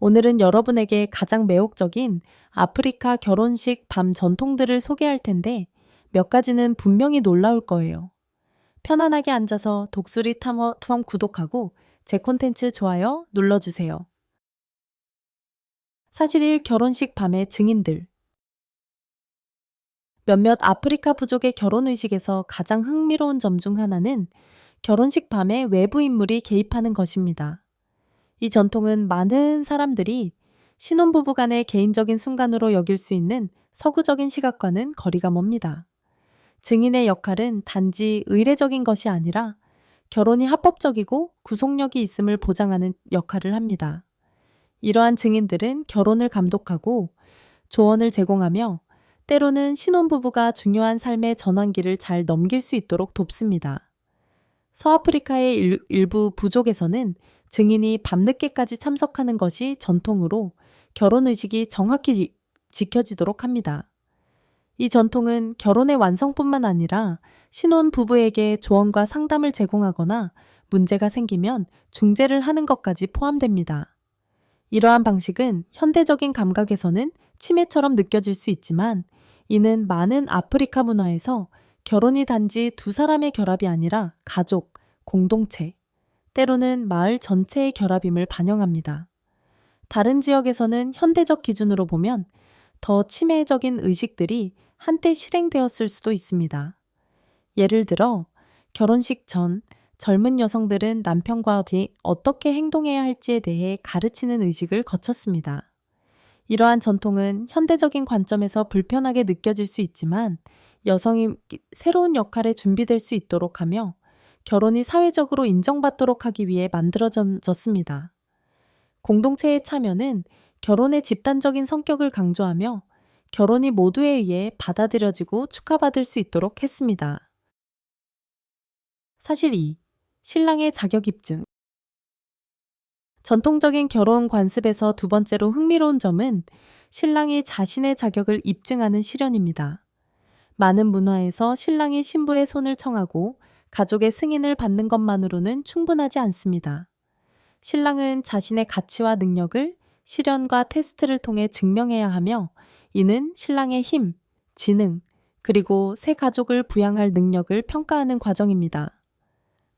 오늘은 여러분에게 가장 매혹적인 아프리카 결혼식 밤 전통들을 소개할 텐데 몇 가지는 분명히 놀라울 거예요. 편안하게 앉아서 독수리 탐험 구독하고 제 콘텐츠 좋아요 눌러주세요. 사실 결혼식 밤의 증인들. 몇몇 아프리카 부족의 결혼 의식에서 가장 흥미로운 점 중 하나는 결혼식 밤에 외부 인물이 개입하는 것입니다. 이 전통은 많은 사람들이 신혼부부 간의 개인적인 순간으로 여길 수 있는 서구적인 시각과는 거리가 멉니다. 증인의 역할은 단지 의례적인 것이 아니라 결혼이 합법적이고 구속력이 있음을 보장하는 역할을 합니다. 이러한 증인들은 결혼을 감독하고 조언을 제공하며 때로는 신혼부부가 중요한 삶의 전환기를 잘 넘길 수 있도록 돕습니다. 서아프리카의 일부 부족에서는 증인이 밤늦게까지 참석하는 것이 전통으로 결혼의식이 정확히 지켜지도록 합니다. 이 전통은 결혼의 완성뿐만 아니라 신혼 부부에게 조언과 상담을 제공하거나 문제가 생기면 중재를 하는 것까지 포함됩니다. 이러한 방식은 현대적인 감각에서는 치매처럼 느껴질 수 있지만 이는 많은 아프리카 문화에서 결혼이 단지 두 사람의 결합이 아니라 가족, 공동체, 때로는 마을 전체의 결합임을 반영합니다. 다른 지역에서는 현대적 기준으로 보면 더 치매적인 의식들이 한때 실행되었을 수도 있습니다. 예를 들어 결혼식 전 젊은 여성들은 남편과 어떻게 행동해야 할지에 대해 가르치는 의식을 거쳤습니다. 이러한 전통은 현대적인 관점에서 불편하게 느껴질 수 있지만 여성이 새로운 역할에 준비될 수 있도록 하며 결혼이 사회적으로 인정받도록 하기 위해 만들어졌습니다. 공동체의 참여는 결혼의 집단적인 성격을 강조하며 결혼이 모두에 의해 받아들여지고 축하받을 수 있도록 했습니다. 사실 2. 신랑의 자격 입증. 전통적인 결혼 관습에서 두 번째로 흥미로운 점은 신랑이 자신의 자격을 입증하는 실현입니다. 많은 문화에서 신랑이 신부의 손을 청하고 가족의 승인을 받는 것만으로는 충분하지 않습니다. 신랑은 자신의 가치와 능력을 실현과 테스트를 통해 증명해야 하며 이는 신랑의 힘, 지능, 그리고 새 가족을 부양할 능력을 평가하는 과정입니다.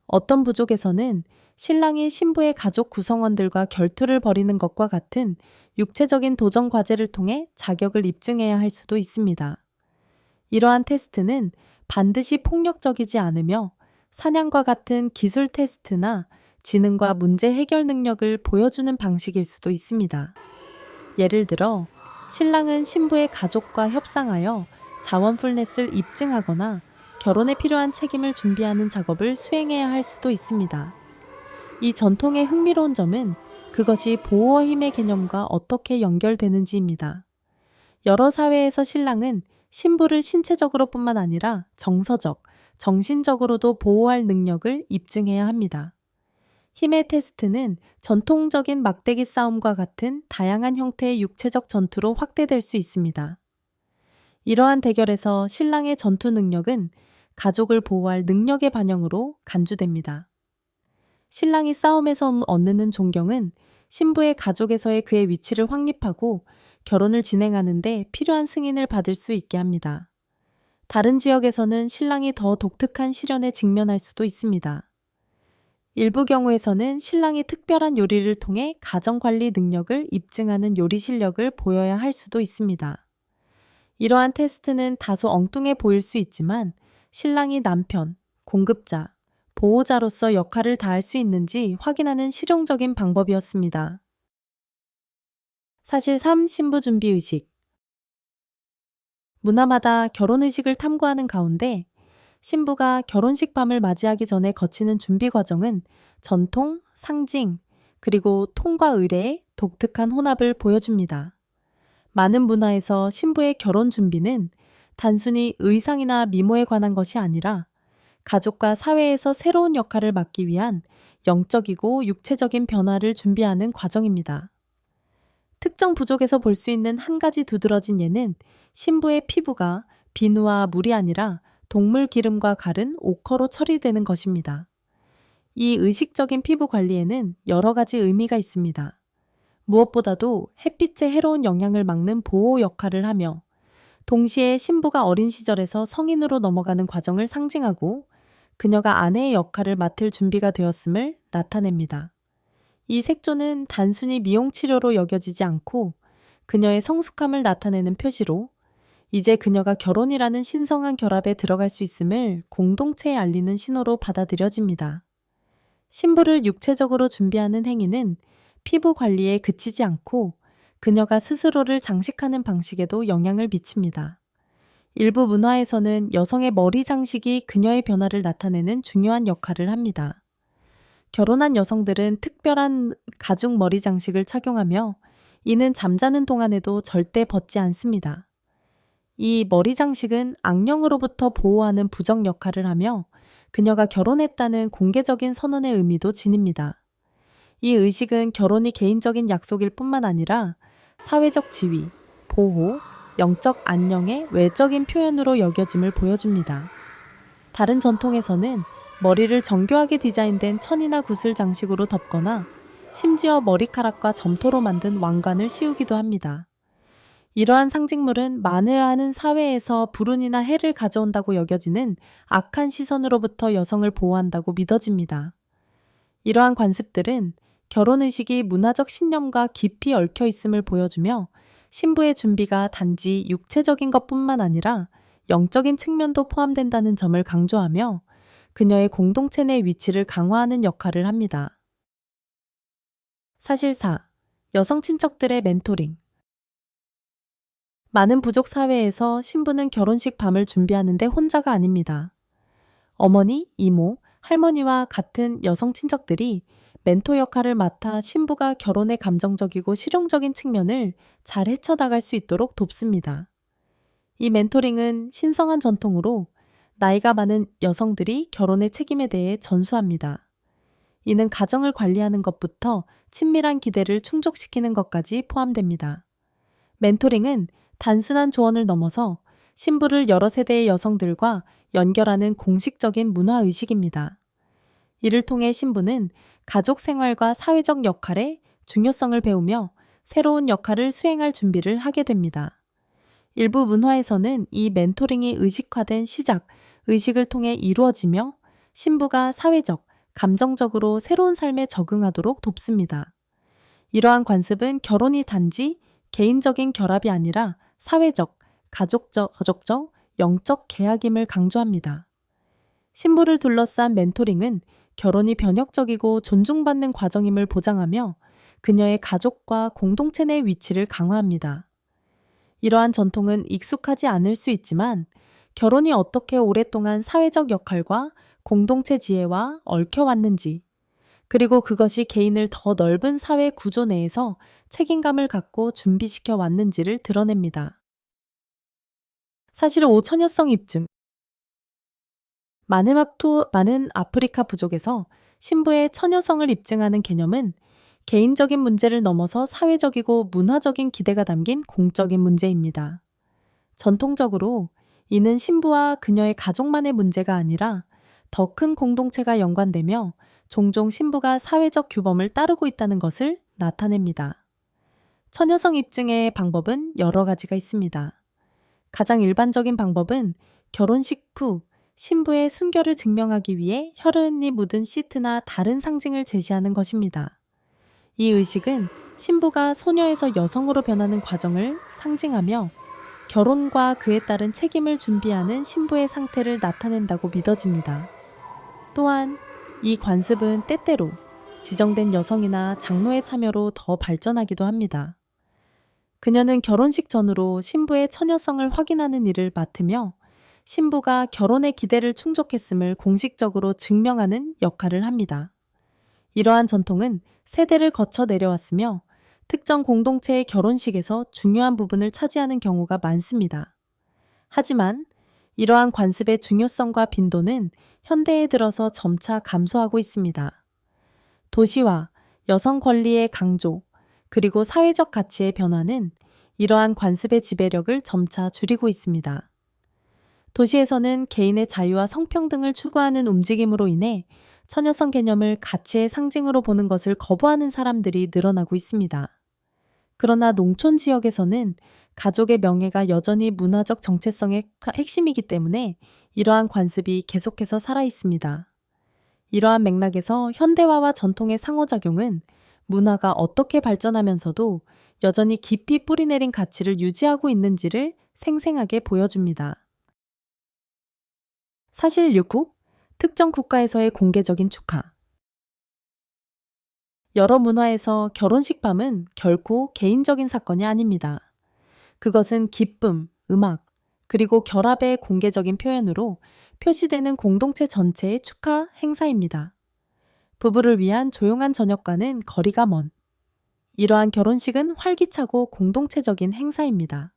어떤 부족에서는 신랑이 신부의 가족 구성원들과 결투를 벌이는 것과 같은 육체적인 도전 과제를 통해 자격을 입증해야 할 수도 있습니다. 이러한 테스트는 반드시 폭력적이지 않으며 사냥과 같은 기술 테스트나 지능과 문제 해결 능력을 보여주는 방식일 수도 있습니다. 예를 들어 신랑은 신부의 가족과 협상하여 자원풀넷을 입증하거나 결혼에 필요한 책임을 준비하는 작업을 수행해야 할 수도 있습니다. 이 전통의 흥미로운 점은 그것이 보호와 힘의 개념과 어떻게 연결되는지입니다. 여러 사회에서 신랑은 신부를 신체적으로 뿐만 아니라 정서적, 정신적으로도 보호할 능력을 입증해야 합니다. 힘의 테스트는 전통적인 막대기 싸움과 같은 다양한 형태의 육체적 전투로 확대될 수 있습니다. 이러한 대결에서 신랑의 전투 능력은 가족을 보호할 능력의 반영으로 간주됩니다. 신랑이 싸움에서 얻는 존경은 신부의 가족에서의 그의 위치를 확립하고 결혼을 진행하는 데 필요한 승인을 받을 수 있게 합니다. 다른 지역에서는 신랑이 더 독특한 시련에 직면할 수도 있습니다. 일부 경우에서는 신랑이 특별한 요리를 통해 가정관리 능력을 입증하는 요리 실력을 보여야 할 수도 있습니다. 이러한 테스트는 다소 엉뚱해 보일 수 있지만 신랑이 남편, 공급자, 보호자로서 역할을 다할 수 있는지 확인하는 실용적인 방법이었습니다. 사실 3. 신부 준비 의식. 문화마다 결혼 의식을 탐구하는 가운데 신부가 결혼식 밤을 맞이하기 전에 거치는 준비 과정은 전통, 상징, 그리고 통과 의례의 독특한 혼합을 보여줍니다. 많은 문화에서 신부의 결혼 준비는 단순히 의상이나 미모에 관한 것이 아니라 가족과 사회에서 새로운 역할을 맡기 위한 영적이고 육체적인 변화를 준비하는 과정입니다. 특정 부족에서 볼 수 있는 한 가지 두드러진 예는 신부의 피부가 비누와 물이 아니라 동물 기름과 가른 오커로 처리되는 것입니다. 이 의식적인 피부 관리에는 여러 가지 의미가 있습니다. 무엇보다도 햇빛의 해로운 영향을 막는 보호 역할을 하며 동시에 신부가 어린 시절에서 성인으로 넘어가는 과정을 상징하고 그녀가 아내의 역할을 맡을 준비가 되었음을 나타냅니다. 이 색조는 단순히 미용 치료로 여겨지지 않고 그녀의 성숙함을 나타내는 표시로 이제 그녀가 결혼이라는 신성한 결합에 들어갈 수 있음을 공동체에 알리는 신호로 받아들여집니다. 신부를 육체적으로 준비하는 행위는 피부 관리에 그치지 않고 그녀가 스스로를 장식하는 방식에도 영향을 미칩니다. 일부 문화에서는 여성의 머리 장식이 그녀의 변화를 나타내는 중요한 역할을 합니다. 결혼한 여성들은 특별한 가죽 머리 장식을 착용하며 이는 잠자는 동안에도 절대 벗지 않습니다. 이 머리 장식은 악령으로부터 보호하는 부적 역할을 하며 그녀가 결혼했다는 공개적인 선언의 의미도 지닙니다. 이 의식은 결혼이 개인적인 약속일 뿐만 아니라 사회적 지위, 보호, 영적 안녕의 외적인 표현으로 여겨짐을 보여줍니다. 다른 전통에서는 머리를 정교하게 디자인된 천이나 구슬 장식으로 덮거나 심지어 머리카락과 점토로 만든 왕관을 씌우기도 합니다. 이러한 상징물은 만회하는 사회에서 불운이나 해를 가져온다고 여겨지는 악한 시선으로부터 여성을 보호한다고 믿어집니다. 이러한 관습들은 결혼의식이 문화적 신념과 깊이 얽혀 있음을 보여주며 신부의 준비가 단지 육체적인 것뿐만 아니라 영적인 측면도 포함된다는 점을 강조하며 그녀의 공동체 내 위치를 강화하는 역할을 합니다. 사실 4. 여성 친척들의 멘토링. 많은 부족 사회에서 신부는 결혼식 밤을 준비하는데 혼자가 아닙니다. 어머니, 이모, 할머니와 같은 여성 친척들이 멘토 역할을 맡아 신부가 결혼의 감정적이고 실용적인 측면을 잘 헤쳐나갈 수 있도록 돕습니다. 이 멘토링은 신성한 전통으로 나이가 많은 여성들이 결혼의 책임에 대해 전수합니다. 이는 가정을 관리하는 것부터 친밀한 기대를 충족시키는 것까지 포함됩니다. 멘토링은 단순한 조언을 넘어서 신부를 여러 세대의 여성들과 연결하는 공식적인 문화의식입니다. 이를 통해 신부는 가족 생활과 사회적 역할의 중요성을 배우며 새로운 역할을 수행할 준비를 하게 됩니다. 일부 문화에서는 이 멘토링이 의식화된 시작, 의식을 통해 이루어지며 신부가 사회적, 감정적으로 새로운 삶에 적응하도록 돕습니다. 이러한 관습은 결혼이 단지 개인적인 결합이 아니라 사회적, 가족적, 영적 계약임을 강조합니다. 신부를 둘러싼 멘토링은 결혼이 변혁적이고 존중받는 과정임을 보장하며 그녀의 가족과 공동체 내 위치를 강화합니다. 이러한 전통은 익숙하지 않을 수 있지만 결혼이 어떻게 오랫동안 사회적 역할과 공동체 지혜와 얽혀왔는지, 그리고 그것이 개인을 더 넓은 사회 구조 내에서 책임감을 갖고 준비시켜 왔는지를 드러냅니다. 사실 5. 처녀성 입증. 많은 아프리카 부족에서 신부의 처녀성을 입증하는 개념은 개인적인 문제를 넘어서 사회적이고 문화적인 기대가 담긴 공적인 문제입니다. 전통적으로 이는 신부와 그녀의 가족만의 문제가 아니라 더 큰 공동체가 연관되며 종종 신부가 사회적 규범을 따르고 있다는 것을 나타냅니다. 처녀성 입증의 방법은 여러 가지가 있습니다. 가장 일반적인 방법은 결혼식 후 신부의 순결을 증명하기 위해 혈흔이 묻은 시트나 다른 상징을 제시하는 것입니다. 이 의식은 신부가 소녀에서 여성으로 변하는 과정을 상징하며 결혼과 그에 따른 책임을 준비하는 신부의 상태를 나타낸다고 믿어집니다. 또한 이 관습은 때때로 지정된 여성이나 장로의 참여로 더 발전하기도 합니다. 그녀는 결혼식 전후로 신부의 처녀성을 확인하는 일을 맡으며 신부가 결혼의 기대를 충족했음을 공식적으로 증명하는 역할을 합니다. 이러한 전통은 세대를 거쳐 내려왔으며 특정 공동체의 결혼식에서 중요한 부분을 차지하는 경우가 많습니다. 하지만 이러한 관습의 중요성과 빈도는 현대에 들어서 점차 감소하고 있습니다. 도시화, 여성 권리의 강조, 그리고 사회적 가치의 변화는 이러한 관습의 지배력을 점차 줄이고 있습니다. 도시에서는 개인의 자유와 성평등을 추구하는 움직임으로 인해 처녀성 개념을 가치의 상징으로 보는 것을 거부하는 사람들이 늘어나고 있습니다. 그러나 농촌 지역에서는 가족의 명예가 여전히 문화적 정체성의 핵심이기 때문에 이러한 관습이 계속해서 살아 있습니다. 이러한 맥락에서 현대화와 전통의 상호작용은 문화가 어떻게 발전하면서도 여전히 깊이 뿌리내린 가치를 유지하고 있는지를 생생하게 보여줍니다. 사실 6국, 특정 국가에서의 공개적인 축하. 여러 문화에서 결혼식 밤은 결코 개인적인 사건이 아닙니다. 그것은 기쁨, 음악, 그리고 결합의 공개적인 표현으로 표시되는 공동체 전체의 축하 행사입니다. 부부를 위한 조용한 저녁과는 거리가 먼 이러한 결혼식은 활기차고 공동체적인 행사입니다.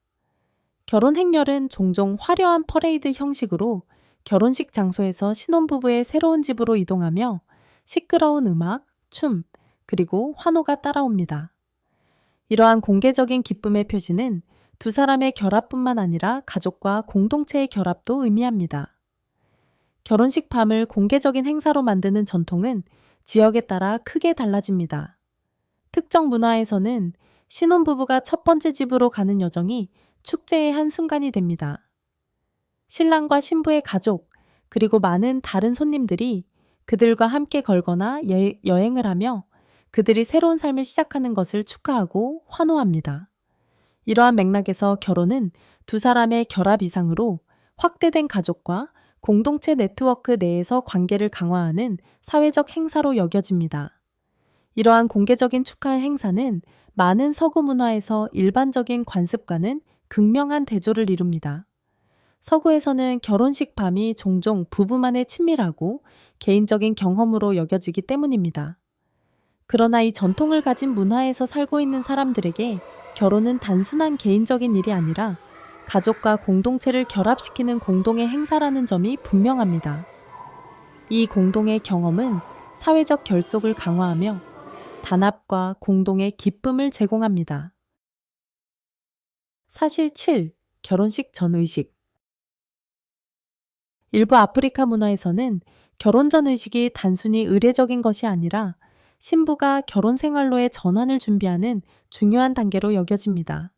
결혼 행렬은 종종 화려한 퍼레이드 형식으로 결혼식 장소에서 신혼부부의 새로운 집으로 이동하며 시끄러운 음악, 춤, 그리고 환호가 따라옵니다. 이러한 공개적인 기쁨의 표시는 두 사람의 결합뿐만 아니라 가족과 공동체의 결합도 의미합니다. 결혼식 밤을 공개적인 행사로 만드는 전통은 지역에 따라 크게 달라집니다. 특정 문화에서는 신혼부부가 첫 번째 집으로 가는 여정이 축제의 한 순간이 됩니다. 신랑과 신부의 가족, 그리고 많은 다른 손님들이 그들과 함께 걸거나 여행을 하며 그들이 새로운 삶을 시작하는 것을 축하하고 환호합니다. 이러한 맥락에서 결혼은 두 사람의 결합 이상으로 확대된 가족과 공동체 네트워크 내에서 관계를 강화하는 사회적 행사로 여겨집니다. 이러한 공개적인 축하 행사는 많은 서구 문화에서 일반적인 관습과는 극명한 대조를 이룹니다. 서구에서는 결혼식 밤이 종종 부부만의 친밀하고 개인적인 경험으로 여겨지기 때문입니다. 그러나 이 전통을 가진 문화에서 살고 있는 사람들에게 결혼은 단순한 개인적인 일이 아니라 가족과 공동체를 결합시키는 공동의 행사라는 점이 분명합니다. 이 공동의 경험은 사회적 결속을 강화하며 단합과 공동의 기쁨을 제공합니다. 사실 7. 결혼식 전 의식. 일부 아프리카 문화에서는 결혼 전 의식이 단순히 의례적인 것이 아니라 신부가 결혼 생활로의 전환을 준비하는 중요한 단계로 여겨집니다.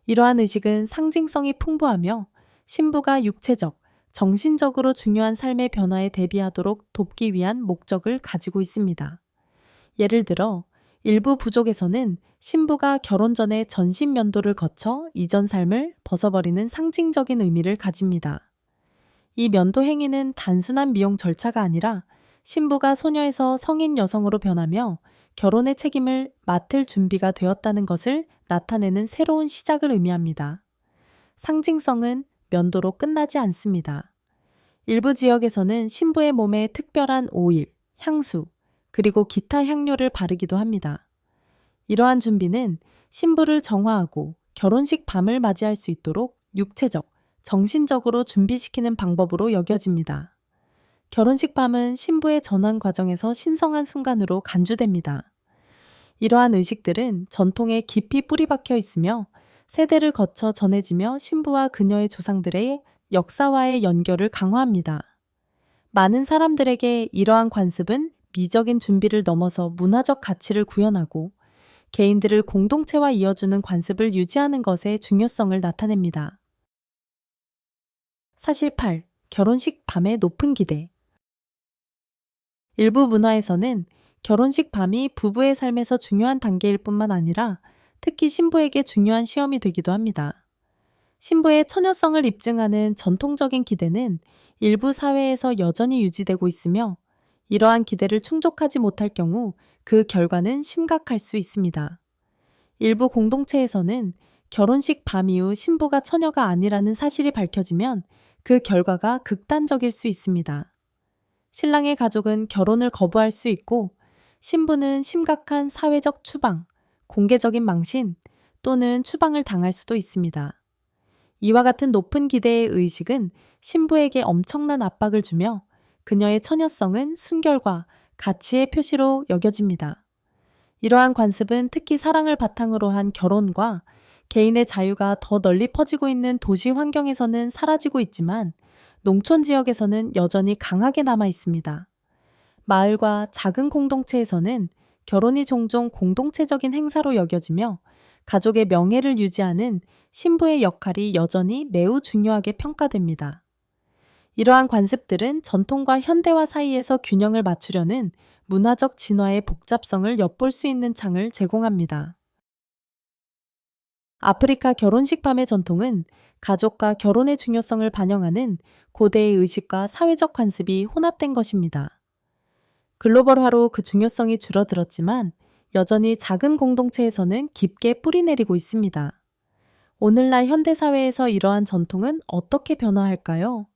이러한 의식은 상징성이 풍부하며 신부가 육체적, 정신적으로 중요한 삶의 변화에 대비하도록 돕기 위한 목적을 가지고 있습니다. 예를 들어 일부 부족에서는 신부가 결혼 전에 전신 면도를 거쳐 이전 삶을 벗어버리는 상징적인 의미를 가집니다. 이 면도 행위는 단순한 미용 절차가 아니라 신부가 소녀에서 성인 여성으로 변하며 결혼의 책임을 맡을 준비가 되었다는 것을 나타내는 새로운 시작을 의미합니다. 상징성은 면도로 끝나지 않습니다. 일부 지역에서는 신부의 몸에 특별한 오일, 향수, 그리고 기타 향료를 바르기도 합니다. 이러한 준비는 신부를 정화하고 결혼식 밤을 맞이할 수 있도록 육체적, 정신적으로 준비시키는 방법으로 여겨집니다. 결혼식 밤은 신부의 전환 과정에서 신성한 순간으로 간주됩니다. 이러한 의식들은 전통에 깊이 뿌리박혀 있으며 세대를 거쳐 전해지며 신부와 그녀의 조상들의 역사와의 연결을 강화합니다. 많은 사람들에게 이러한 관습은 미적인 준비를 넘어서 문화적 가치를 구현하고 개인들을 공동체와 이어주는 관습을 유지하는 것의 중요성을 나타냅니다. 사실 8. 결혼식 밤의 높은 기대. 일부 문화에서는 결혼식 밤이 부부의 삶에서 중요한 단계일 뿐만 아니라 특히 신부에게 중요한 시험이 되기도 합니다. 신부의 처녀성을 입증하는 전통적인 기대는 일부 사회에서 여전히 유지되고 있으며 이러한 기대를 충족하지 못할 경우 그 결과는 심각할 수 있습니다. 일부 공동체에서는 결혼식 밤 이후 신부가 처녀가 아니라는 사실이 밝혀지면 그 결과가 극단적일 수 있습니다. 신랑의 가족은 결혼을 거부할 수 있고 신부는 심각한 사회적 추방, 공개적인 망신 또는 추방을 당할 수도 있습니다. 이와 같은 높은 기대의 의식은 신부에게 엄청난 압박을 주며 그녀의 처녀성은 순결과 가치의 표시로 여겨집니다. 이러한 관습은 특히 사랑을 바탕으로 한 결혼과 개인의 자유가 더 널리 퍼지고 있는 도시 환경에서는 사라지고 있지만 농촌 지역에서는 여전히 강하게 남아 있습니다. 마을과 작은 공동체에서는 결혼이 종종 공동체적인 행사로 여겨지며 가족의 명예를 유지하는 신부의 역할이 여전히 매우 중요하게 평가됩니다. 이러한 관습들은 전통과 현대화 사이에서 균형을 맞추려는 문화적 진화의 복잡성을 엿볼 수 있는 창을 제공합니다. 아프리카 결혼식 밤의 전통은 가족과 결혼의 중요성을 반영하는 고대의 의식과 사회적 관습이 혼합된 것입니다. 글로벌화로 그 중요성이 줄어들었지만 여전히 작은 공동체에서는 깊게 뿌리내리고 있습니다. 오늘날 현대사회에서 이러한 전통은 어떻게 변화할까요?